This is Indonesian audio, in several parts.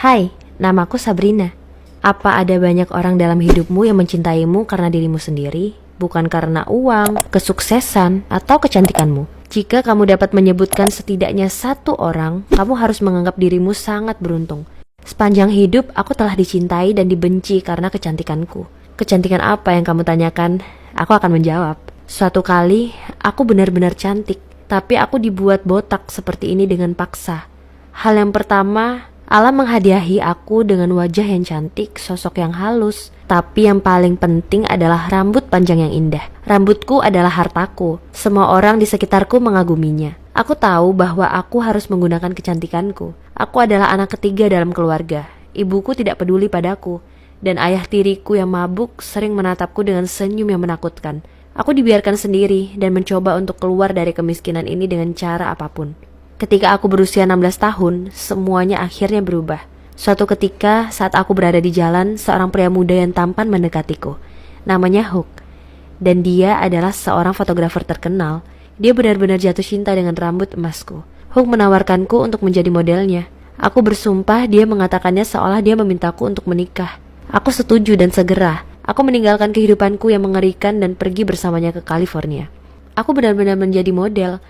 Hai, namaku Sabrina. Apa ada banyak orang dalam hidupmu yang mencintaimu karena dirimu sendiri, bukan karena uang, kesuksesan, atau kecantikanmu? Jika kamu dapat menyebutkan setidaknya satu orang, kamu harus menganggap dirimu sangat beruntung. Sepanjang hidup, aku telah dicintai dan dibenci karena kecantikanku. Kecantikan apa yang kamu tanyakan? Aku akan menjawab. Suatu kali, aku benar-benar cantik, tapi aku dibuat botak seperti ini dengan paksa. Hal yang pertama, alam menghadiahi aku dengan wajah yang cantik, sosok yang halus. Tapi yang paling penting adalah rambut panjang yang indah. Rambutku adalah hartaku. Semua orang di sekitarku mengaguminya. Aku tahu bahwa aku harus menggunakan kecantikanku. Aku adalah anak ketiga dalam keluarga. Ibuku tidak peduli padaku. Dan ayah tiriku yang mabuk sering menatapku dengan senyum yang menakutkan. Aku dibiarkan sendiri dan mencoba untuk keluar dari kemiskinan ini dengan cara apapun. Ketika aku berusia 16 tahun, semuanya akhirnya berubah. Suatu ketika, saat aku berada di jalan, seorang pria muda yang tampan mendekatiku. Namanya Hook. Dan dia adalah seorang fotografer terkenal. Dia benar-benar jatuh cinta dengan rambut emasku. Hook menawarkanku untuk menjadi modelnya. Aku bersumpah dia mengatakannya seolah dia memintaku untuk menikah. Aku setuju dan segera. Aku meninggalkan kehidupanku yang mengerikan dan pergi bersamanya ke California. Aku benar-benar menjadi model.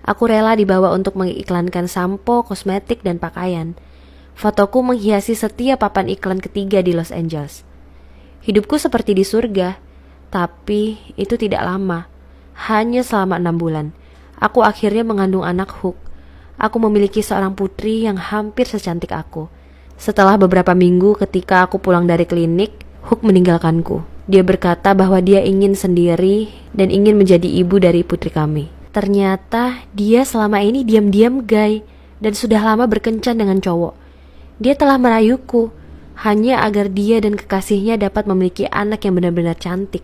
Aku rela dibawa untuk mengiklankan sampo, kosmetik, dan pakaian. Fotoku menghiasi setiap papan iklan ketiga di Los Angeles. Hidupku seperti di surga, tapi itu tidak lama. Hanya selama 6 bulan. Aku akhirnya mengandung anak Hook. Aku memiliki seorang putri yang hampir secantik aku. Setelah beberapa minggu ketika aku pulang dari klinik, Hook meninggalkanku. Dia berkata bahwa dia ingin sendiri dan ingin menjadi ibu dari putri kami. Ternyata dia selama ini diam-diam gay dan sudah lama berkencan dengan cowok. Dia telah merayuku hanya agar dia dan kekasihnya dapat memiliki anak yang benar-benar cantik.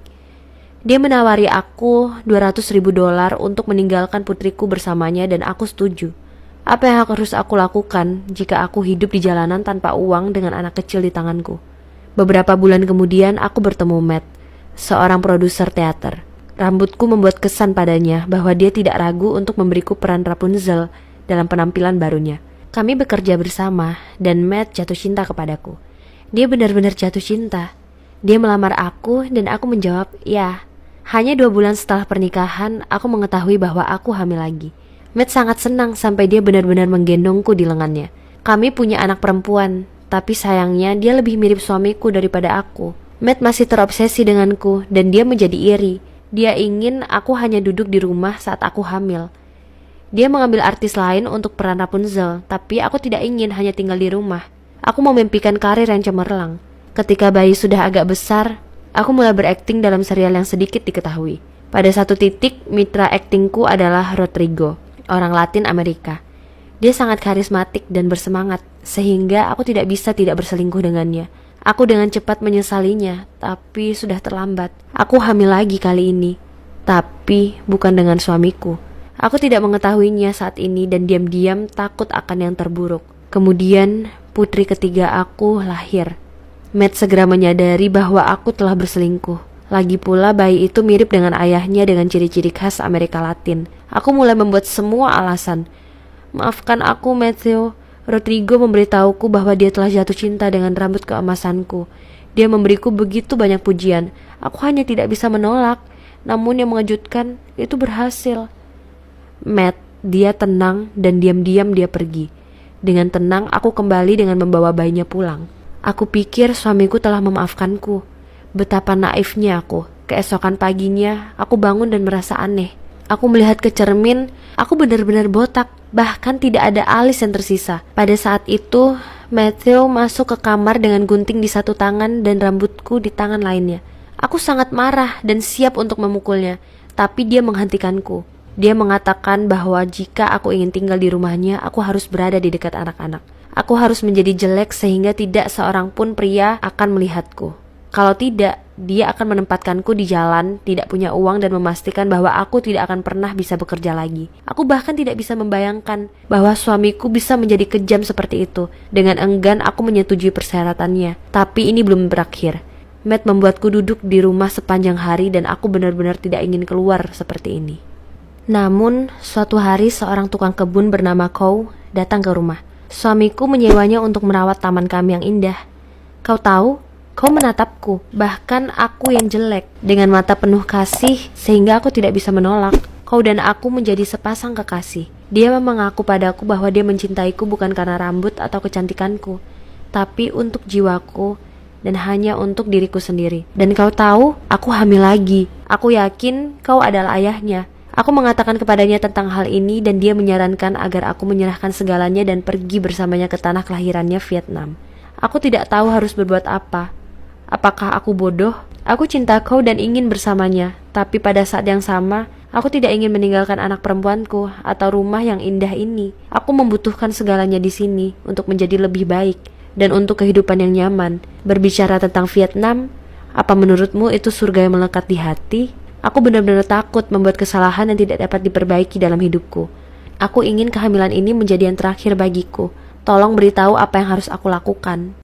Dia menawari aku $200,000 untuk meninggalkan putriku bersamanya dan aku setuju. Apa yang harus aku lakukan jika aku hidup di jalanan tanpa uang dengan anak kecil di tanganku? Beberapa bulan kemudian aku bertemu Matt, seorang produser teater. Rambutku membuat kesan padanya bahwa dia tidak ragu untuk memberiku peran Rapunzel dalam penampilan barunya. Kami bekerja bersama dan Matt jatuh cinta kepadaku. Dia benar-benar jatuh cinta. Dia melamar aku dan aku menjawab ya. Hanya 2 bulan setelah pernikahan, aku mengetahui bahwa aku hamil lagi. Matt sangat senang sampai dia benar-benar menggendongku di lengannya. Kami punya anak perempuan, tapi sayangnya dia lebih mirip suamiku daripada aku. Matt masih terobsesi denganku dan dia menjadi iri. Dia ingin aku hanya duduk di rumah saat aku hamil. Dia mengambil artis lain untuk peran Rapunzel, tapi aku tidak ingin hanya tinggal di rumah. Aku memimpikan karir yang cemerlang. Ketika bayi sudah agak besar, aku mulai berakting dalam serial yang sedikit diketahui. Pada satu titik, mitra aktingku adalah Rodrigo, orang Latin Amerika. Dia sangat karismatik dan bersemangat, sehingga aku tidak bisa tidak berselingkuh dengannya. Aku dengan cepat menyesalinya, tapi sudah terlambat. Aku hamil lagi kali ini, tapi bukan dengan suamiku. Aku tidak mengetahuinya saat ini dan diam-diam takut akan yang terburuk. Kemudian putri ketiga aku lahir. Matt segera menyadari bahwa aku telah berselingkuh. Lagi pula bayi itu mirip dengan ayahnya dengan ciri-ciri khas Amerika Latin. Aku mulai membuat semua alasan. Maafkan aku, Matthew. Rodrigo memberitahuku bahwa dia telah jatuh cinta dengan rambut keemasanku. Dia memberiku begitu banyak pujian. Aku hanya tidak bisa menolak. Namun yang mengejutkan, itu berhasil. Matt, dia tenang dan diam-diam dia pergi. Dengan tenang, aku kembali dengan membawa bayinya pulang. Aku pikir suamiku telah memaafkanku. Betapa naifnya aku. Keesokan paginya, aku bangun dan merasa aneh. Aku melihat ke cermin, aku benar-benar botak, bahkan tidak ada alis yang tersisa. Pada saat itu, Matthew masuk ke kamar dengan gunting di satu tangan dan rambutku di tangan lainnya. Aku sangat marah dan siap untuk memukulnya, tapi dia menghentikanku. Dia mengatakan bahwa jika aku ingin tinggal di rumahnya, aku harus berada di dekat anak-anak. Aku harus menjadi jelek sehingga tidak seorang pun pria akan melihatku. Kalau tidak, dia akan menempatkanku di jalan, tidak punya uang dan memastikan bahwa aku tidak akan pernah bisa bekerja lagi. Aku bahkan tidak bisa membayangkan bahwa suamiku bisa menjadi kejam seperti itu. Dengan enggan aku menyetujui persyaratannya. Tapi ini belum berakhir. Matt membuatku duduk di rumah sepanjang hari dan aku benar-benar tidak ingin keluar seperti ini. Namun, suatu hari seorang tukang kebun bernama Cow datang ke rumah. Suamiku menyewanya untuk merawat taman kami yang indah. Kau tahu, kau menatapku, bahkan aku yang jelek, dengan mata penuh kasih sehingga aku tidak bisa menolak. Kau dan aku menjadi sepasang kekasih. Dia mengaku padaku bahwa dia mencintaiku bukan karena rambut atau kecantikanku, tapi untuk jiwaku dan hanya untuk diriku sendiri. Dan kau tahu, aku hamil lagi. Aku yakin kau adalah ayahnya. Aku mengatakan kepadanya tentang hal ini dan dia menyarankan agar aku menyerahkan segalanya dan pergi bersamanya ke tanah kelahirannya, Vietnam. Aku tidak tahu harus berbuat apa. Apakah aku bodoh? Aku cinta kau dan ingin bersamanya, tapi pada saat yang sama, aku tidak ingin meninggalkan anak perempuanku atau rumah yang indah ini. Aku membutuhkan segalanya di sini untuk menjadi lebih baik dan untuk kehidupan yang nyaman. Berbicara tentang Vietnam, apa menurutmu itu surga yang melekat di hati? Aku benar-benar takut membuat kesalahan yang tidak dapat diperbaiki dalam hidupku. Aku ingin kehamilan ini menjadi yang terakhir bagiku. Tolong beritahu apa yang harus aku lakukan.